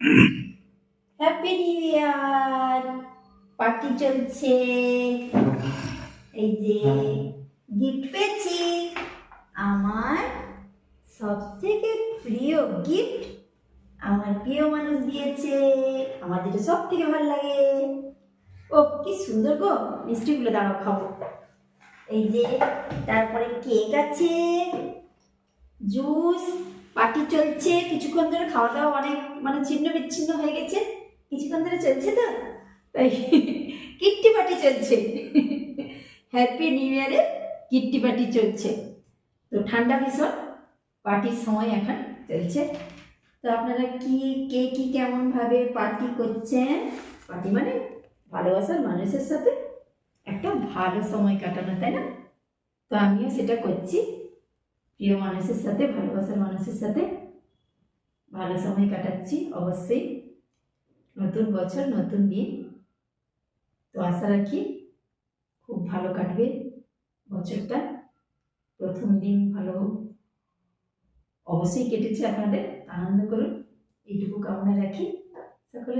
Happy new year. Party চলছে। এই যে গিফট পেয়েছি, আমার সব থেকে প্রিয় গিফট আমার প্রিয় মানুষ দিয়েছে। আমার যেটা সব থেকে ভালো লাগে। ও কি সুন্দর গো, মিষ্টিগুলো দাঁড়াও খাবো। এই যে তারপরে কেক আছে, জুস, পার্টি চলছে। কিছুক্ষণ ধরে খাওয়া দাওয়া অনেক ছিন্ন বিচ্ছিন্ন হয়ে গেছে, কিছুক্ষণ ধরে চলছে তো তাই কিট্টি পার্টি চলছে। হ্যাপি নিউ ইয়ারে কিট্টি পার্টি চলছে। তো ঠান্ডা ভীষণ, পার্টির সময় এখন চলছে। তো আপনারা কি কে কি কেমন ভাবে পার্টি করছেন? পার্টি মানে ভালোবাসার মানুষের সাথে একটা ভালো সময় কাটানো, তাই না? তো আমিও সেটা করছি, প্রিয় মানুষের সাথে, ভালোবাসার মানুষের সাথে ভালো সময় কাটাচ্ছি। অবশ্যই নতুন বছর, নতুন দিন, তো আশা রাখি খুব ভালো কাটবে বছরটা। প্রথম দিন ভালো অবশ্যই কেটেছে, আপনাদের আনন্দ করুন এইটুকু কামনা রাখি। সকলের